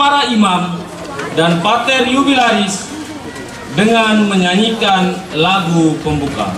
para imam dan pater jubilaris dengan menyanyikan lagu pembuka.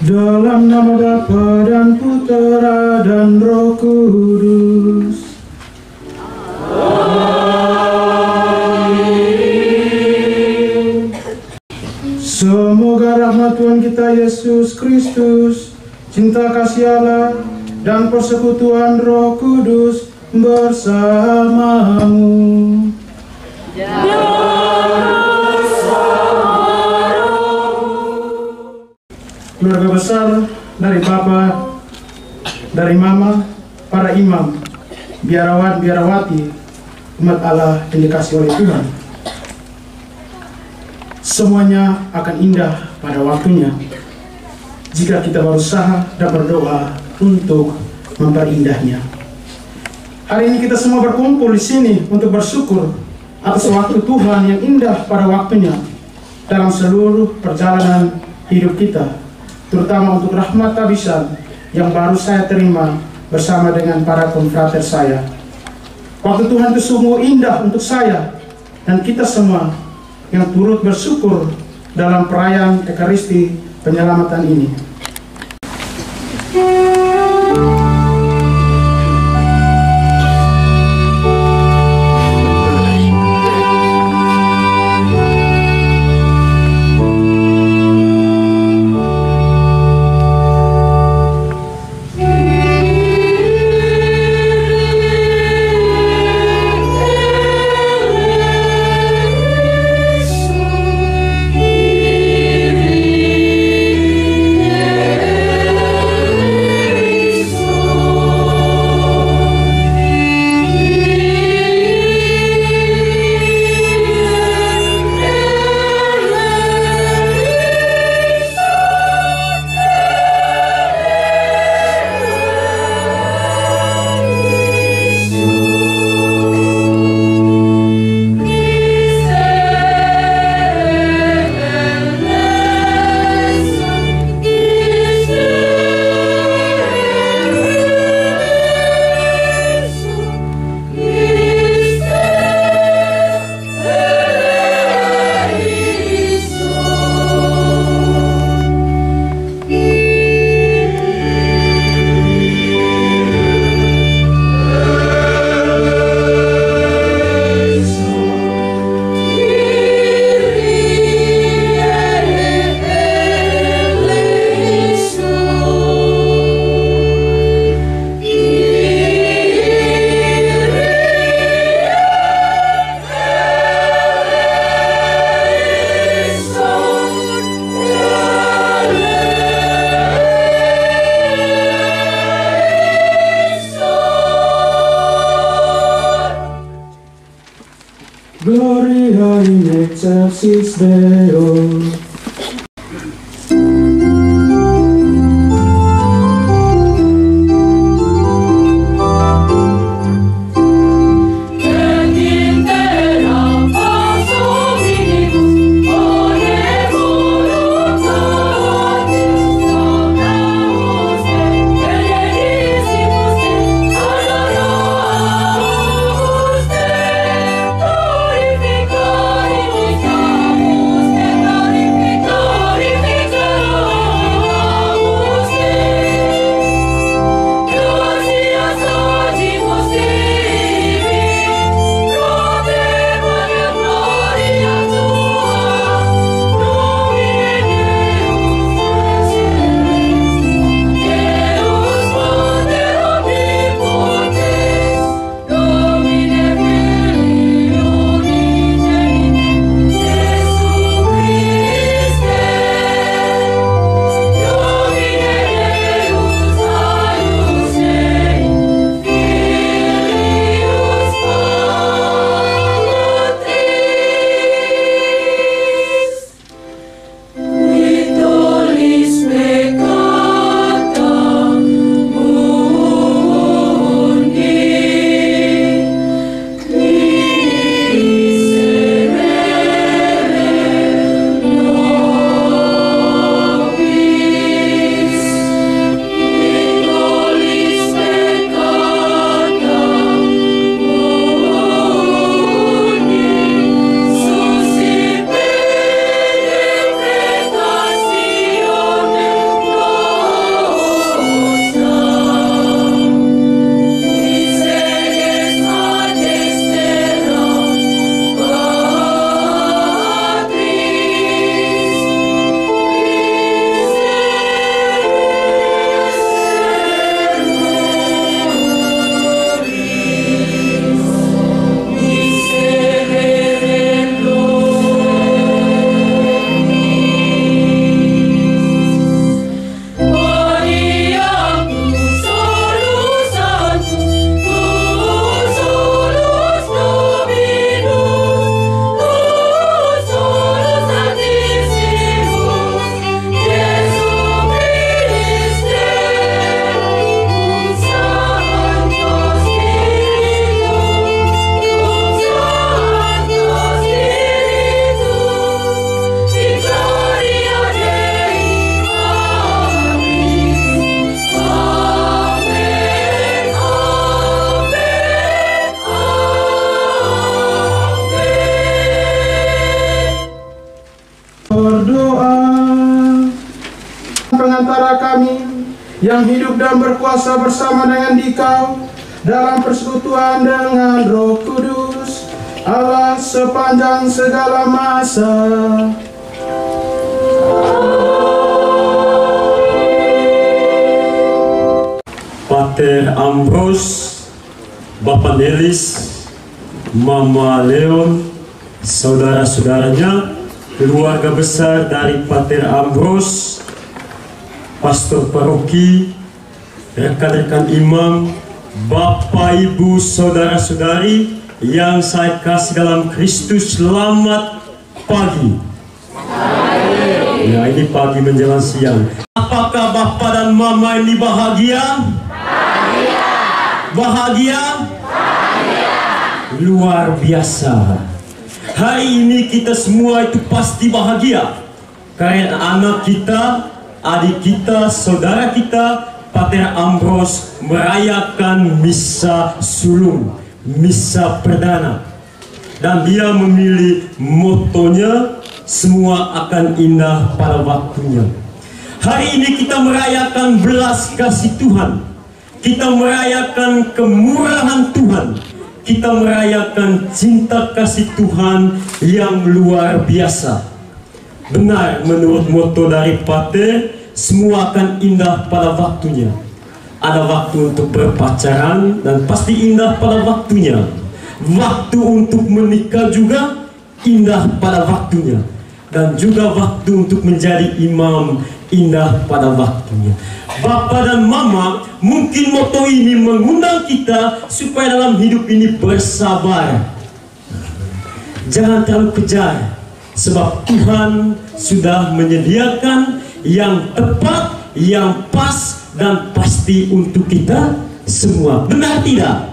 Dalam nama Bapa dan Putera dan Roh Kudus. Amin. Semoga rahmat Tuhan kita Yesus Kristus, cinta kasih Allah, dan persekutuan Roh Kudus bersamamu. Keluarga besar dari Bapa, dari Mama, para imam, biarawan, biarawati, umat Allah yang dikasihi oleh Tuhan. Semuanya akan indah pada waktunya jika kita berusaha dan berdoa untuk memperindahnya. Hari ini kita semua berkumpul di sini untuk bersyukur atas waktu Tuhan yang indah pada waktunya dalam seluruh perjalanan hidup kita, terutama untuk rahmat tabisan yang baru saya terima bersama dengan para konfrater saya. Waktu Tuhan itu sungguh indah untuk saya dan kita semua yang turut bersyukur dalam perayaan Ekaristi penyelamatan ini. Gloria in excelsis Deo. berdoa. Pengantara kami yang hidup dan berkuasa bersama dengan Dikau dalam persekutuan dengan Roh Kudus, Allah sepanjang segala masa. Pater Ambrose, Bapak Nelis, Mama Leon, saudara-saudaranya, keluarga besar dari Pater Ambrose, pastor paroki, rekan-rekan imam, Bapak Ibu saudara-saudari yang saya kasih dalam Kristus, selamat pagi. Ya, ini pagi menjelang siang. Apakah Bapak dan Mama ini bahagia? Bahagia? Luar biasa. Hari ini kita semua itu pasti bahagia karena anak kita, adik kita, saudara kita, Pater Ambrose merayakan misa sulung, misa perdana, dan dia memilih motonya semua akan indah pada waktunya. Hari ini kita merayakan belas kasih Tuhan, kita merayakan kemurahan Tuhan, kita merayakan cinta kasih Tuhan yang luar biasa. Benar, menurut moto dari Pater, semua akan indah pada waktunya. Ada waktu untuk berpacaran dan pasti indah pada waktunya. Waktu untuk menikah juga indah pada waktunya. Dan juga waktu untuk menjadi imam indah pada waktunya. Bapak dan Mama, mungkin moto ini mengundang kita supaya dalam hidup ini bersabar. Jangan terlalu kejar, sebab Tuhan sudah menyediakan yang tepat, yang pas, dan pasti untuk kita semua. Benar tidak?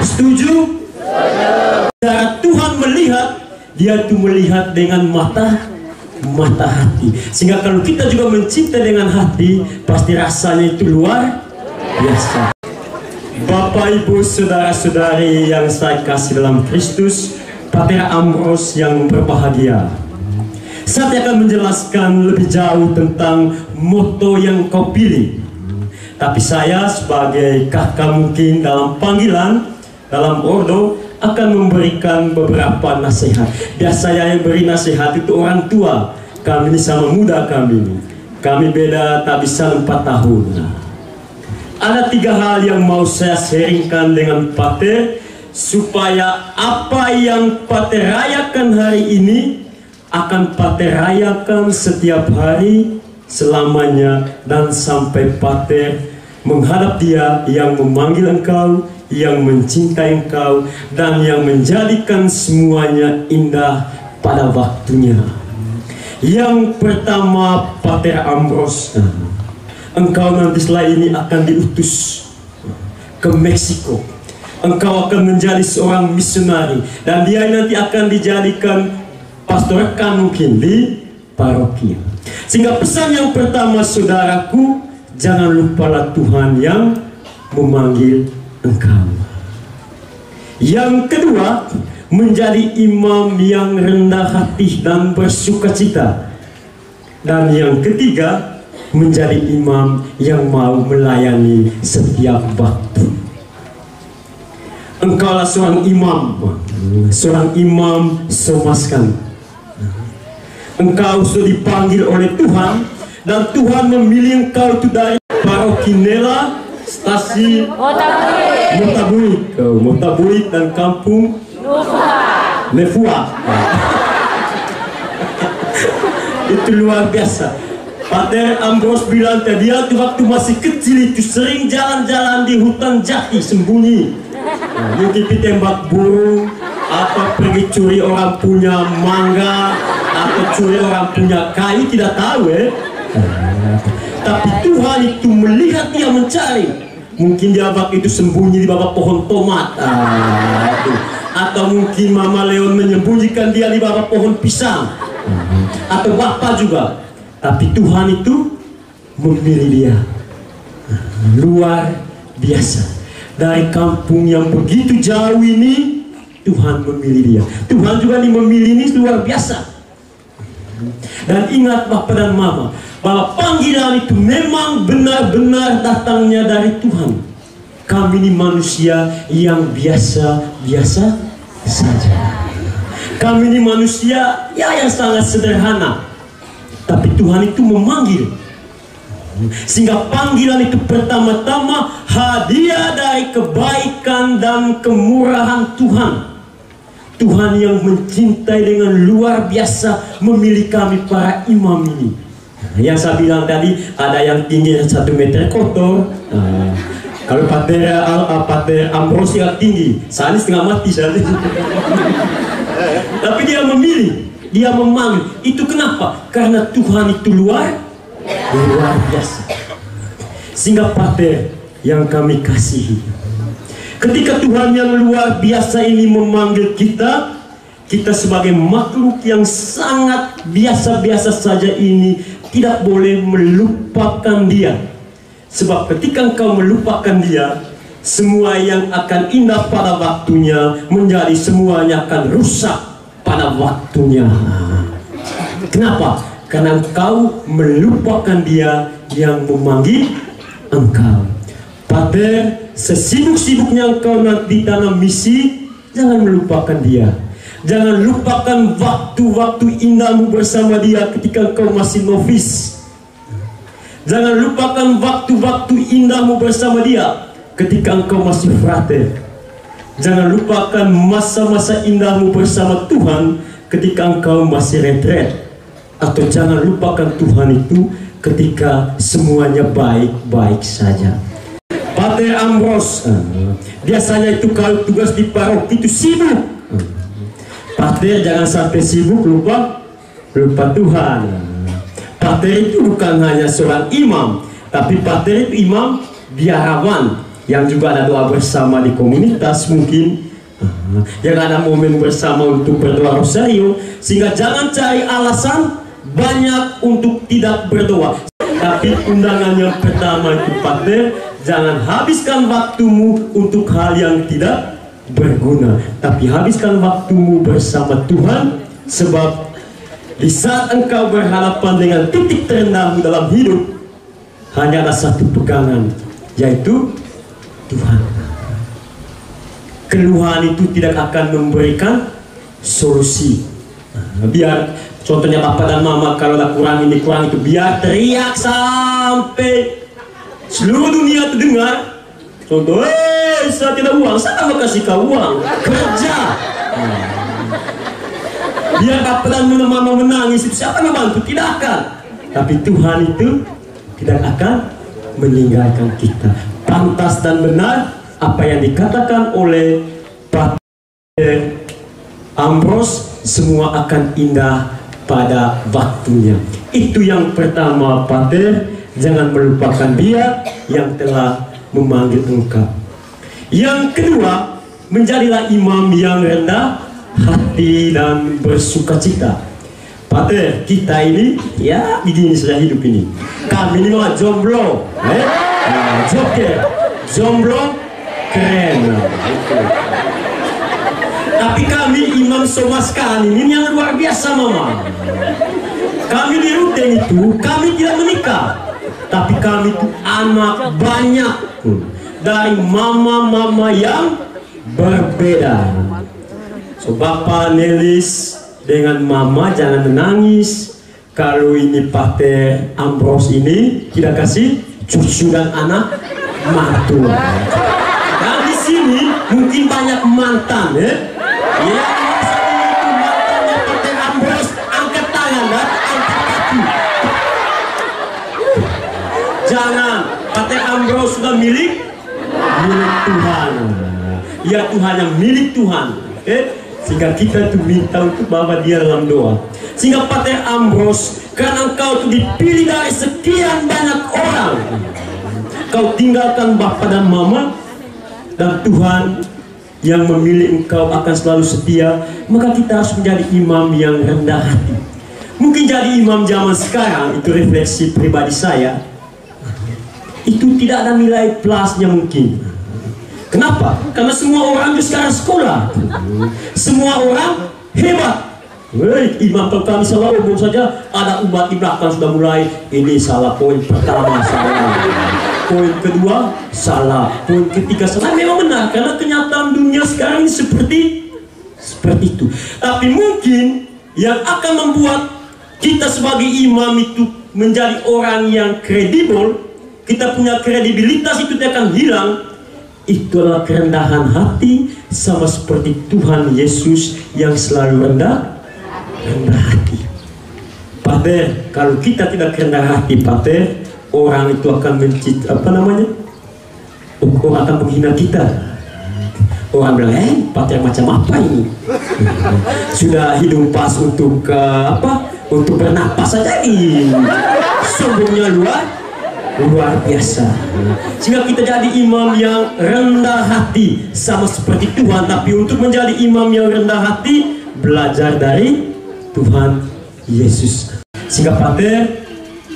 Setuju? Cara Tuhan melihat, dia tuh melihat dengan mata hati. Sehingga kalau kita juga mencinta dengan hati, pasti rasanya itu luar biasa. Bapak, Ibu, saudara-saudari yang saya kasih dalam Kristus, Pater Ambrose yang berbahagia, saya akan menjelaskan lebih jauh tentang moto yang kau pilih. Tapi saya sebagai kakak mungkin dalam panggilan, dalam ordo, akan memberikan beberapa nasihat. Biasanya yang beri nasihat itu orang tua. Kami ini sama muda kami. Kami beda tak bisa 4 tahun. Ada 3 hal yang mau saya sharingkan dengan Pater, supaya apa yang Pater rayakan hari ini akan Pater rayakan setiap hari selamanya, dan sampai Pater menghadap Dia yang memanggil engkau, yang mencintai engkau, dan yang menjadikan semuanya indah pada waktunya. Yang pertama, Pater Ambrose, engkau nanti setelah ini akan diutus ke Meksiko. Engkau akan menjadi seorang misionari, dan dia nanti akan dijadikan pastor rekan mungkin di paroki. Sehingga pesan yang pertama, saudaraku, jangan lupalah Tuhan yang memanggil engkau. Yang kedua, menjadi imam yang rendah hati dan bersukacita. Dan yang ketiga, menjadi imam yang mau melayani setiap waktu. Engkaulah seorang imam somaskan. Engkau sudah dipanggil oleh Tuhan, dan Tuhan memilih engkau itu dari paroki Nela, stasi Motabuik dan kampung Nefua. Itu luar biasa. Pater Ambrose bilang tadi, dia waktu masih kecil itu sering jalan-jalan di hutan jati sembunyi. Mungkin ditembak burung, atau pergi curi orang punya mangga, atau curi orang punya kayu, tidak tahu Tapi Tuhan itu melihat dia mencari. Mungkin dia waktu itu sembunyi di bawah pohon tomat, atau mungkin Mama Leon menyembunyikan dia di bawah pohon pisang, atau Bapak juga. Tapi Tuhan itu memilih dia. Luar biasa. Dari kampung yang begitu jauh ini, Tuhan memilih dia. Tuhan juga memilih ini luar biasa. Dan ingat Bapak dan Mama, bahwa panggilan itu memang benar-benar datangnya dari Tuhan. Kami ini manusia yang biasa-biasa saja. Kami ini manusia yang sangat sederhana. Tapi Tuhan itu memanggil. Sehingga panggilan itu pertama-tama hadiah dari kebaikan dan kemurahan Tuhan. Tuhan yang mencintai dengan luar biasa memilih kami para imam ini. Yang saya bilang tadi, ada yang tinggi 1 meter kotor. Kalau Pater Ambrose yang tinggi, saya ini setengah mati saya. Tapi dia memilih, dia memanggil. Itu kenapa? Karena Tuhan itu luar biasa. Sehingga Pater yang kami kasihi, ketika Tuhan yang luar biasa ini memanggil kita, kita sebagai makhluk yang sangat biasa-biasa saja ini tidak boleh melupakan Dia. Sebab ketika engkau melupakan Dia, semua yang akan indah pada waktunya menjadi semuanya akan rusak pada waktunya. Kenapa? Karena engkau melupakan Dia yang memanggil engkau. Pater, sesibuk-sibuknya engkau nanti dalam misi, jangan melupakan Dia. Jangan lupakan waktu-waktu indahmu bersama Dia ketika engkau masih novis. Jangan lupakan waktu-waktu indahmu bersama Dia ketika engkau masih frater. Jangan lupakan masa-masa indahmu bersama Tuhan ketika engkau masih retret. Atau jangan lupakan Tuhan itu ketika semuanya baik-baik saja. Pater Ambrose biasanya itu kalau tugas di paroki itu sibuk. Pater jangan sampai sibuk lupa Tuhan. Pater itu bukan hanya seorang imam, tapi Pater itu imam biarawan yang juga ada doa bersama di komunitas mungkin, yang ada momen bersama untuk berdoa rosario. Sehingga jangan cari alasan banyak untuk tidak berdoa. Tapi undangan yang pertama itu Pater, jangan habiskan waktumu untuk hal yang tidak berguna, tapi habiskan waktumu bersama Tuhan. Sebab di saat engkau berhadapan dengan titik terendahmu dalam hidup, hanya ada satu pegangan, yaitu Tuhan. Keluhan itu tidak akan memberikan solusi. Biar contohnya Bapak dan Mama kalau ada kurang ini kurang itu, biar teriak sampai seluruh dunia itu dengar. Contoh, saya tidak uang, saya mau kasih kau uang, kerja. Biar Bapak dan Mama menangis, itu siapa yang membantu? Tidak akan. Tapi Tuhan itu tidak akan meninggalkan kita. Pantas dan benar apa yang dikatakan oleh Pater Ambrose, semua akan indah pada waktunya. Itu yang pertama, Pater, jangan melupakan Dia yang telah memanggil engkau. Yang kedua, menjadilah imam yang rendah hati dan bersuka cita. Pater, kita ini ya begini sudah hidup ini. Kami ini mah jomblo, joker, jomblo keren. Tapi kami imam Somaskan ini yang luar biasa, Mama. Kami di Ruteng itu, kami tidak menikah, tapi kami itu anak banyak dari mama-mama yang berbeda. So, Bapak Nelis dengan Mama jangan menangis kalau ini Pater Ambrose ini tidak kasih cucu dan anak mertua. Dan di sini mungkin banyak mantan, ya. Yang merasa itu mantannya Pater Ambrose, angkat tangan dan angkat kaki. Jangan, Pater Ambrose sudah milik Tuhan. Ya, Tuhan yang milik Tuhan. Sehingga kita itu minta untuk bawa dia dalam doa. Sehingga Pater Ambrose, karena engkau itu dipilih dari sekian banyak orang, kau tinggalkan Bapak dan Mama, dan Tuhan yang memilih engkau akan selalu setia. Maka kita harus menjadi imam yang rendah hati. Mungkin jadi imam zaman sekarang, itu refleksi pribadi saya, itu tidak ada nilai plusnya mungkin. Kenapa? Karena semua orang itu sekarang sekolah, semua orang hebat, Imam pertama salah umum saja, ada umat di belakang sudah mulai, ini salah, poin pertama salah, poin kedua salah, poin ketiga salah. Memang benar, karena kenyataan dunia sekarang ini seperti itu. Tapi mungkin yang akan membuat kita sebagai imam itu menjadi orang yang kredibel, kita punya kredibilitas itu akan hilang, itu adalah kerendahan hati, sama seperti Tuhan Yesus yang selalu rendah hati. Pater, kalau kita tidak rendah hati, Pater, orang itu akan orang akan menghina kita. Orang bilang, Pater macam apa ini? Sudah hidung pas untuk untuk bernapas saja ini. Sombongnya luar biasa. Sehingga kita jadi imam yang rendah hati sama seperti Tuhan. Tapi untuk menjadi imam yang rendah hati, belajar dari Tuhan Yesus. Sehingga Pater,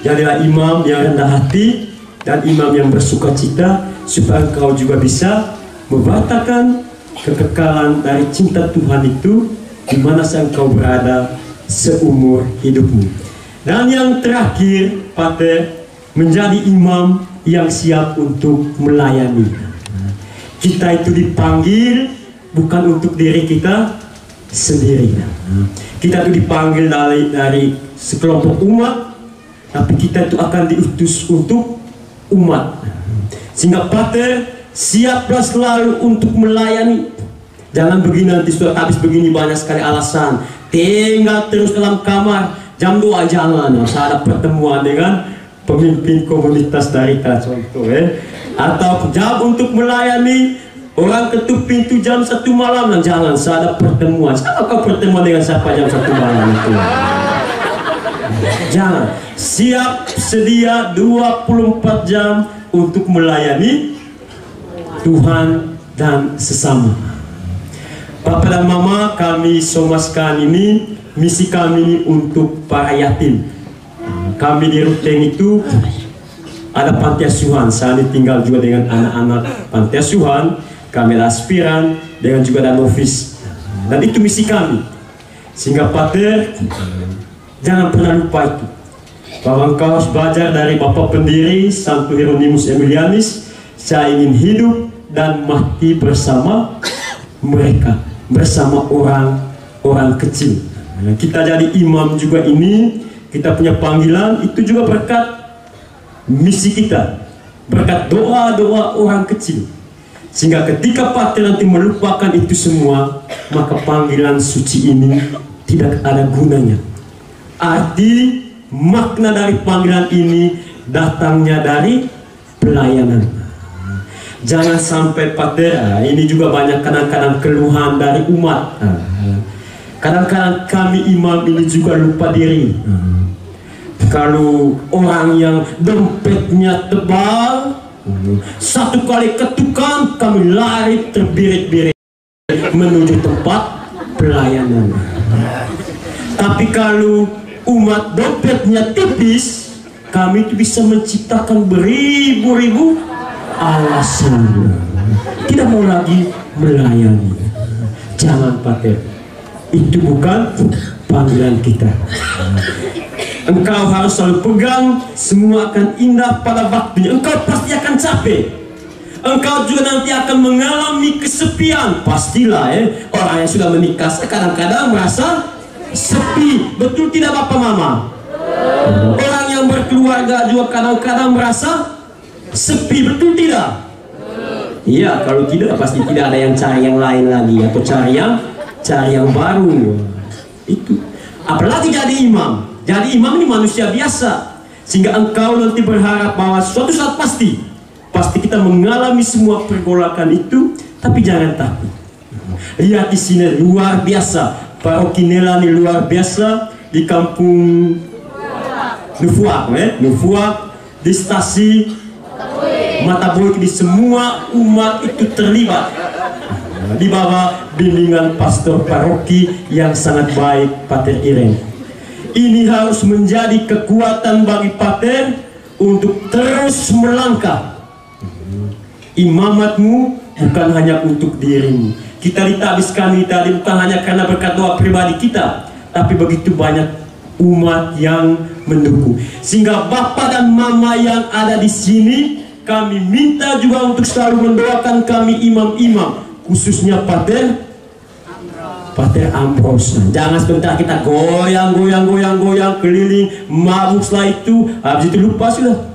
jadilah imam yang rendah hati dan imam yang bersuka cita, supaya engkau juga bisa membatalkan kekekalan dari cinta Tuhan itu di mana engkau berada seumur hidupmu. Dan yang terakhir, Pater, menjadi imam yang siap untuk melayani. Kita itu dipanggil bukan untuk diri kita sendiri. Kita itu dipanggil dari sekelompok umat, tapi kita itu akan diutus untuk umat. Sehingga Pater, siaplah selalu untuk melayani. Jangan begini, nanti sudah habis begini banyak sekali alasan, tinggal terus dalam kamar, jam 2 jangan, ada pertemuan dengan pemimpin komunitas dari contoh atau jam untuk melayani, orang ketuk pintu jam 1 malam, jangan, ada pertemuan. Siapa kau pertemuan dengan siapa jam 1 malam itu? Jangan. Siap sedia 24 jam untuk melayani Tuhan dan sesama. Papa dan Mama, kami somaskan ini, misi kami ini untuk para yatim. Kami di Ruteng itu ada panti asuhan. Saya tinggal juga dengan anak-anak panti asuhan. Kami ada aspiran dengan juga ada novis. Dan itu misi kami. Sehingga Pater, jangan pernah lupa itu. Bahwa engkau harus belajar dari Bapak pendiri Santo Hieronymus Emilianus. Saya ingin hidup dan mati bersama mereka, bersama orang kecil. Kita jadi imam juga ini, kita punya panggilan itu juga berkat misi kita, berkat doa-doa orang kecil. Sehingga ketika Pater nanti melupakan itu semua, maka panggilan suci ini tidak ada gunanya. Arti makna dari panggilan ini datangnya dari pelayanan. Jangan sampai Pater, ini juga banyak kadang-kadang keluhan dari umat. Kadang-kadang kami imam ini juga lupa diri. Kalau orang yang dompetnya tebal, satu kali ketukan kami lari terbirit-birit menuju tempat pelayanan. Tapi kalau umat dompetnya tipis, kami itu bisa menciptakan beribu-ribu alasan tidak mau lagi melayani. Jangan, Pater, itu bukan panggilan kita. Engkau harus selalu pegang, semua akan indah pada waktunya. Engkau pasti akan capek. Engkau juga nanti akan mengalami kesepian. Pastilah orang yang sudah menikah kadang-kadang merasa sepi. Betul tidak Bapak Mama? Orang yang berkeluarga juga kadang-kadang merasa sepi. Betul tidak? Iya, kalau tidak pasti tidak ada yang cari yang lain lagi, atau cari yang baru. Itu apalagi jadi imam. Jadi imam ini manusia biasa, sehingga engkau nanti berharap bahwa suatu saat pasti kita mengalami semua pergolakan itu. Tapi jangan takut. Lihat di sini luar biasa, Paroki Nela ini luar biasa di kampung Nufuak, di stasi Mataboik, di semua umat itu terlibat di bawah bimbingan pastor paroki yang sangat baik, Pater Irene. Ini harus menjadi kekuatan bagi Pater untuk terus melangkah. Imamatmu bukan hanya untuk dirimu. Kita ditabiskan ini tadi bukan hanya karena berkat doa pribadi kita, tapi begitu banyak umat yang mendukung. Sehingga Bapak dan Mama yang ada di sini, kami minta juga untuk selalu mendoakan kami imam-imam, khususnya Pater Ambros. Jangan sebentar kita goyang keliling, mabuk, setelah itu habis itu lupa sudah.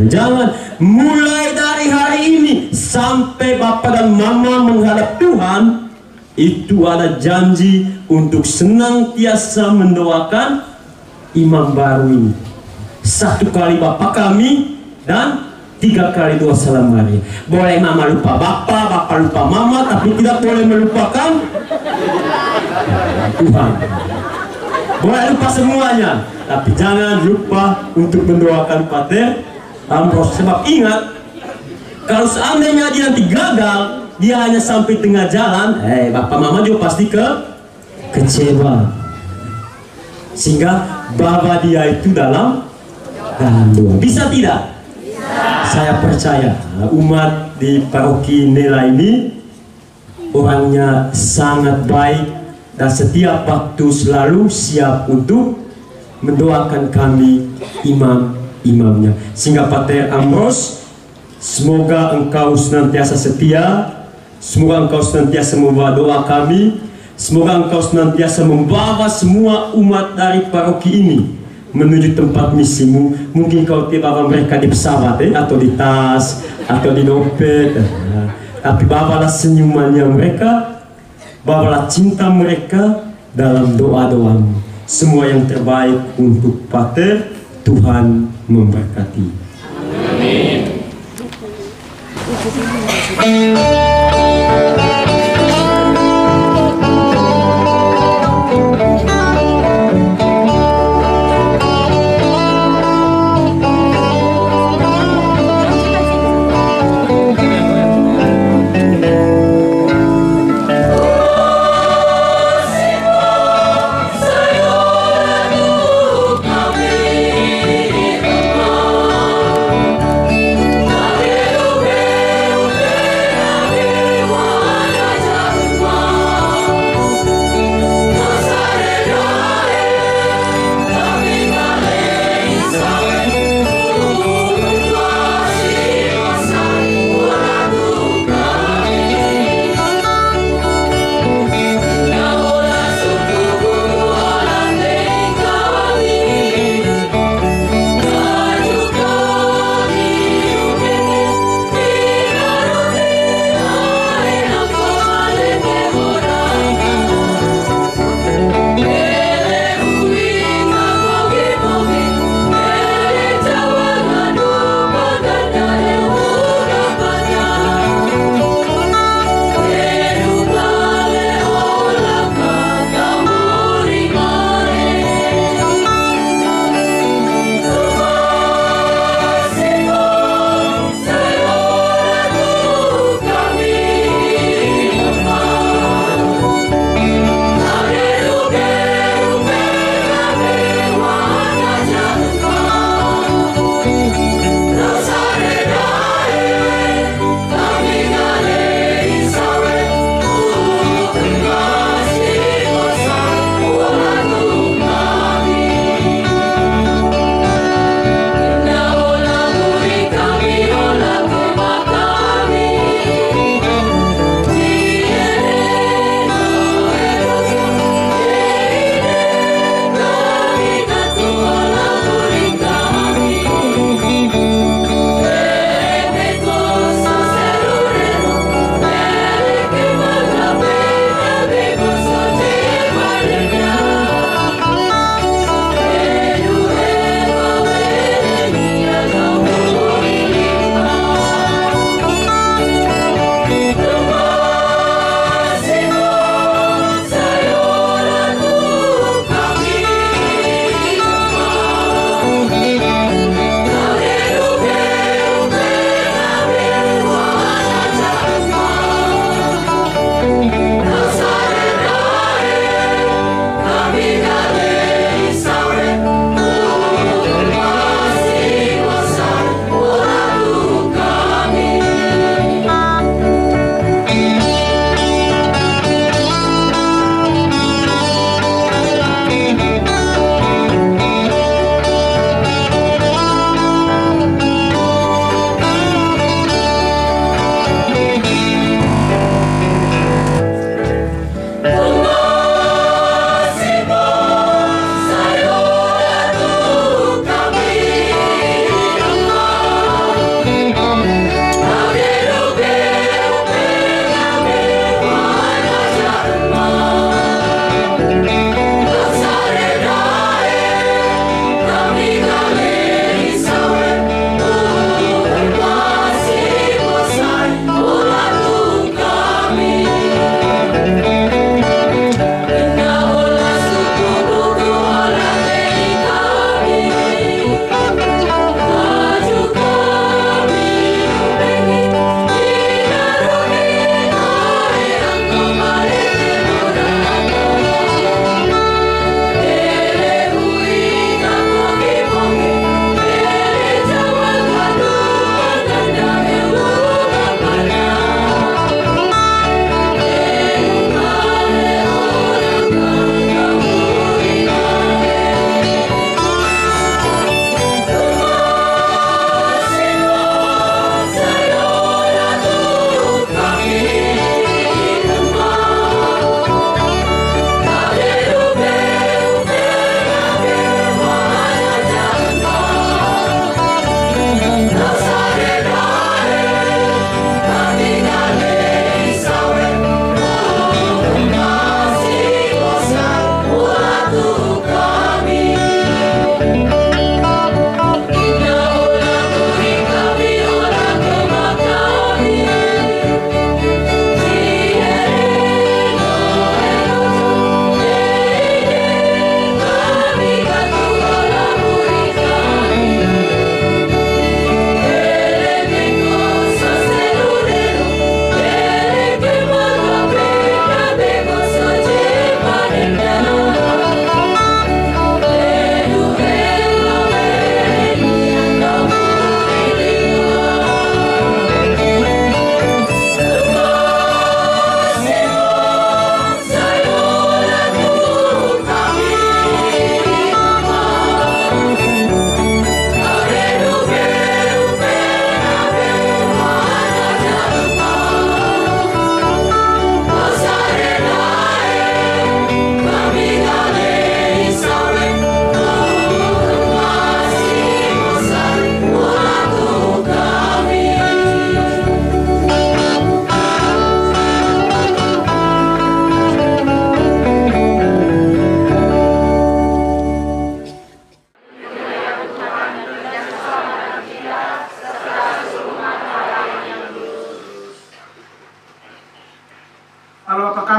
Jangan, mulai dari hari ini sampai Bapak dan Mama menghadap Tuhan, itu ada janji untuk senantiasa mendoakan imam baru ini. 1 kali Bapak kami dan 3 kali doa salam Maria. Boleh Mama lupa Bapak, Bapak lupa Mama, tapi tidak boleh melupakan Tuhan. Boleh lupa semuanya, tapi jangan lupa untuk mendoakan Pater Ambros. Sebab ingat, kalau seandainya dia nanti gagal, dia hanya sampai tengah jalan, Bapak Mama juga pasti kecewa. Sehingga bawa dia itu dalam doa. Bisa tidak? Saya percaya umat di paroki Nela ini orangnya sangat baik dan setiap waktu selalu siap untuk mendoakan kami imamnya. Sehingga Pater Ambros, semoga engkau senantiasa setia, semoga engkau senantiasa membawa doa kami, semoga engkau senantiasa membawa semua umat dari paroki ini menuju tempat misimu. Mungkin kau bawa mereka di pesawat atau di tas atau di dompet, tapi bawalah senyumannya mereka, bawalah cinta mereka dalam doa-doamu. Semua yang terbaik untuk Pater. Tuhan memberkati. Amin.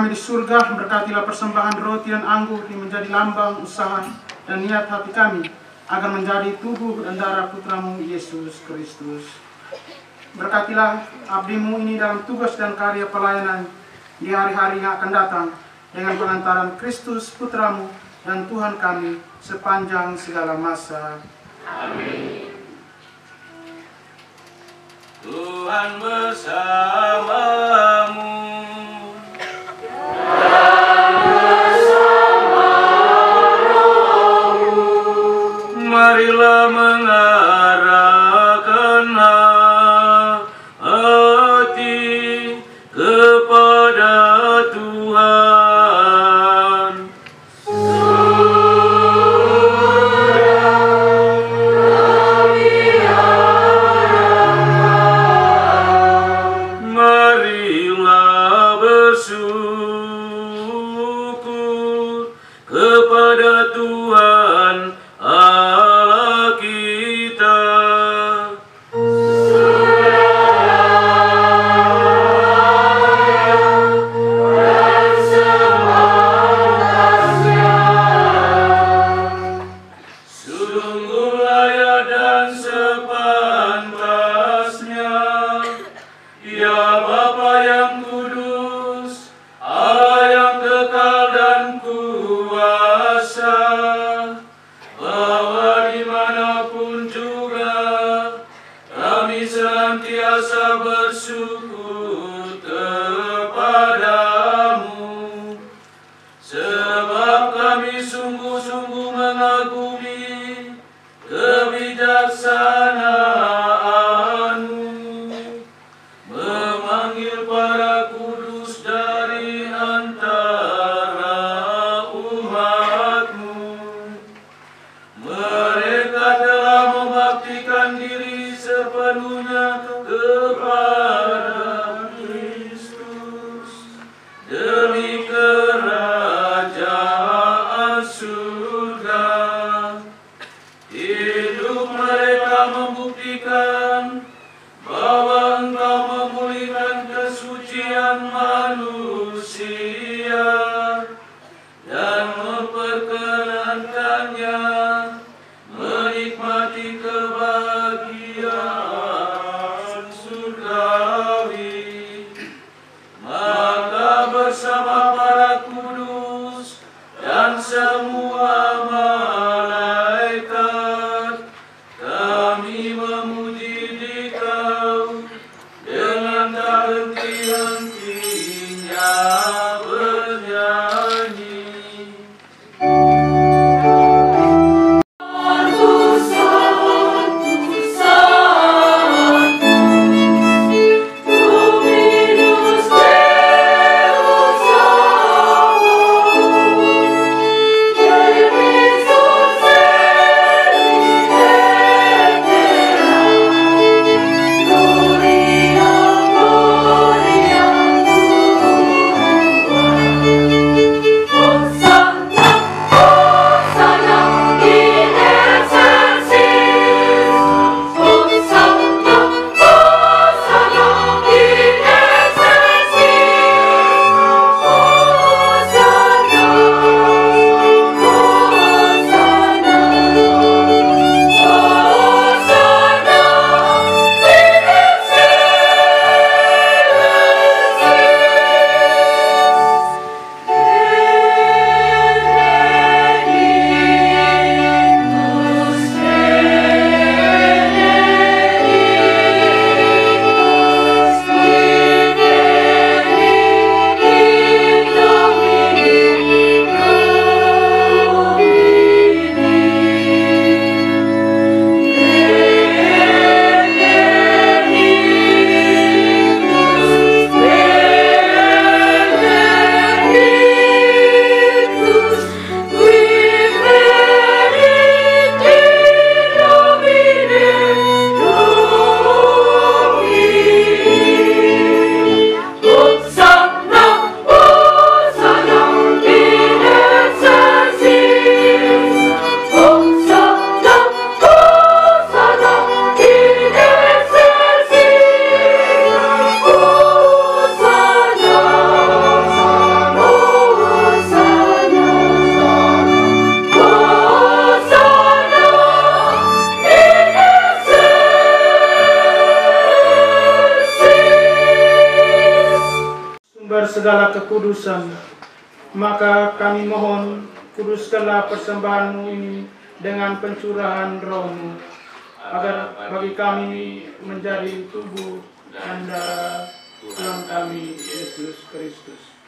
kami di surga, berkatilah persembahan roti dan anggur yang menjadi lambang usaha dan niat hati kami, agar menjadi tubuh dan darah Putramu Yesus Kristus. Berkatilah abdimu ini dalam tugas dan karya pelayanan di hari-hari yang akan datang, dengan pengantaran Kristus Putramu dan Tuhan kami sepanjang segala masa. Amin. Tuhan bersamamu. Marilah mengarahkan hati kepada Tuhan. Marilah bersyukur kepada Tuhan Allah kita. Sungguh layak dan sepantasnya, ya Bapa yang kudus, Allah yang kekal dan kuasa, bahwa dimanapun juga kami senantiasa bersyukur kepadamu, sebab kami sungguh-sungguh mengagumi kebijaksanaanmu, memanggil para kudus dari antara umatmu. Mereka telah membaktikan diri sepenuhnya kepada Kristus demi kerajaan surga. Hidup mereka membuktikan bahwa Engkau memulihkan kesucian manusia dan memperkenankannya menikmati kebahagiaan surgawi. Maka bersama para kudus dan semua malaikat, kami memuji di segala kekudusan. Maka kami mohon, kuduskanlah persembahan-Mu ini dengan pencurahan Roh-Mu, agar bagi kami menjadi tubuh dan darah Tuhan kami Yesus Kristus.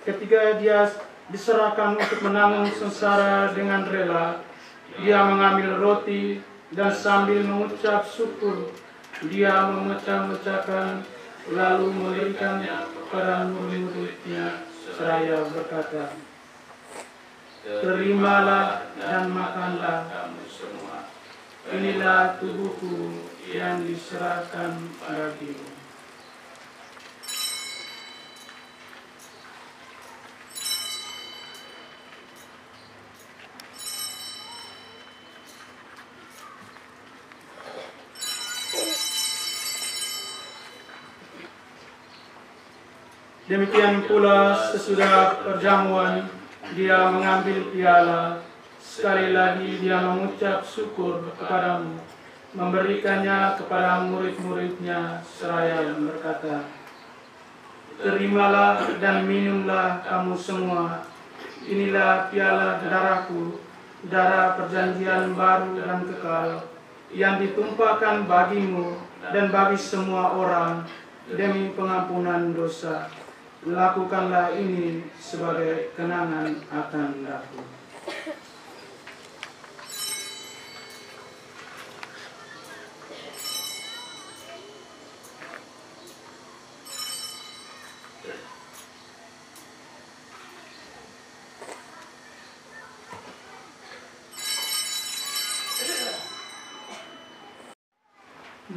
Ketika Dia diserahkan untuk menanggung sengsara dengan rela, Dia mengambil roti dan sambil mengucap syukur, Dia memecah-mecahkan lalu memberikannya kepada murid-muridnya seraya berkata, "Terimalah dan makanlah kamu semua. Inilah tubuhku yang diserahkan bagimu." Demikian pula sesudah perjamuan, Dia mengambil piala. Sekali lagi Dia mengucap syukur kepadamu, memberikannya kepada murid-muridnya seraya berkata, "Terimalah dan minumlah kamu semua. Inilah piala darahku, darah perjanjian baru dan kekal, yang ditumpahkan bagimu dan bagi semua orang demi pengampunan dosa. Lakukanlah ini sebagai kenangan akan aku."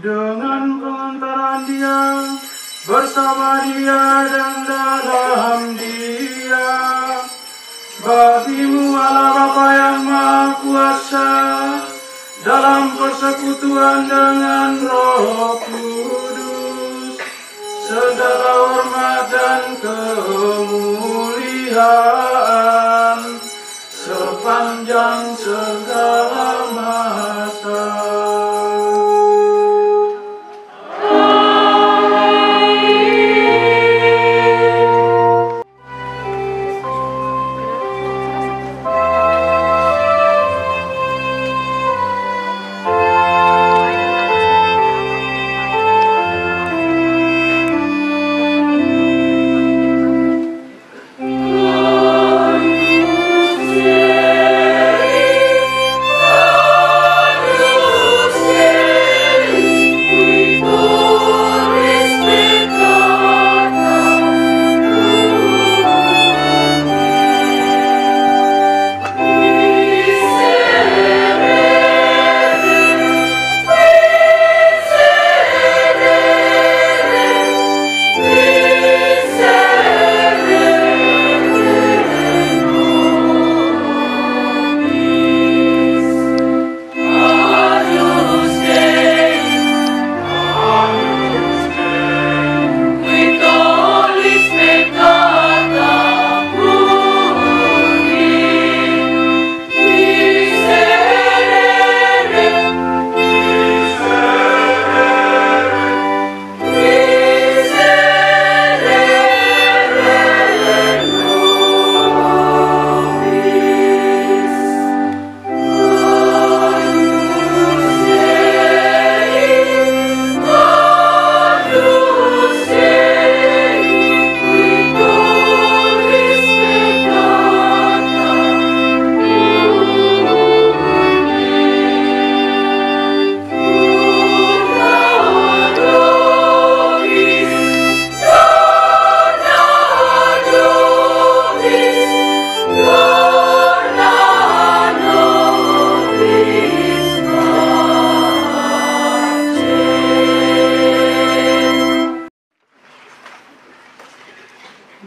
Dengan pengantaran Dia, bersama Dia dan dalam Dia, bagimu Allah Bapa yang Maha Kuasa, dalam persekutuan dengan Roh Kudus, segala hormat dan kemuliaan sepanjang segala masa.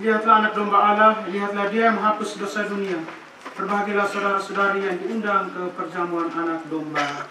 Lihatlah anak domba Allah, lihatlah Dia yang menghapus dosa dunia. Berbahagialah saudara-saudari yang diundang ke perjamuan anak domba.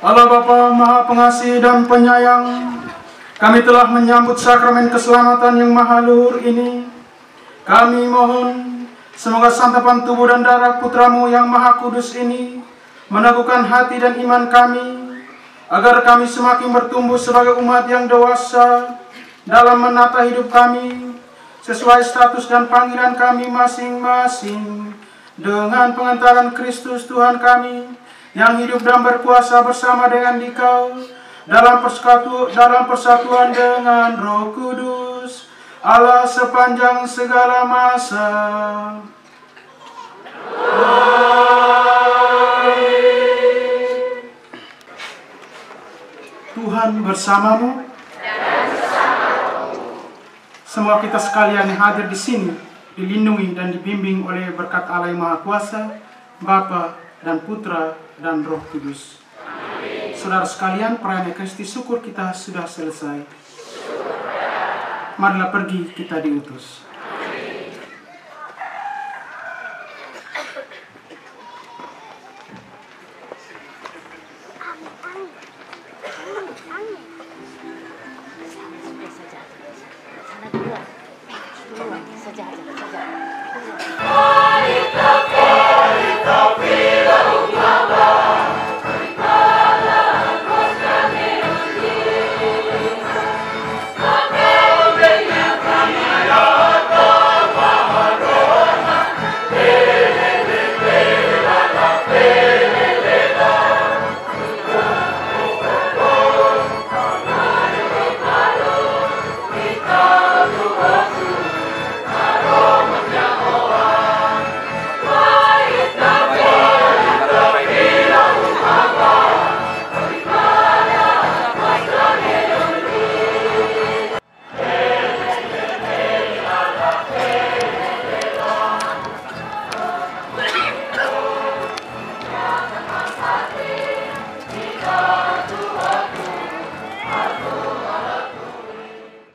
Allah Bapa Maha Pengasih dan Penyayang, kami telah menyambut sakramen keselamatan yang maha luhur ini. Kami mohon semoga santapan tubuh dan darah Putramu yang maha kudus ini meneguhkan hati dan iman kami, agar kami semakin bertumbuh sebagai umat yang dewasa dalam menata hidup kami sesuai status dan panggilan kami masing-masing, dengan pengantaran Kristus Tuhan kami yang hidup dan berkuasa bersama dengan Dikau dalam persatuan dengan Roh Kudus, Allah sepanjang segala masa. Tuhan bersamamu. Semoga kita sekalian yang hadir di sini dilindungi dan dibimbing oleh berkat Allah yang Maha Kuasa, Bapa dan Putra dan Roh Kudus. Amin. Saudara sekalian, perayaan Ekaristi syukur kita sudah selesai. Marilah pergi, kita diutus. Saja.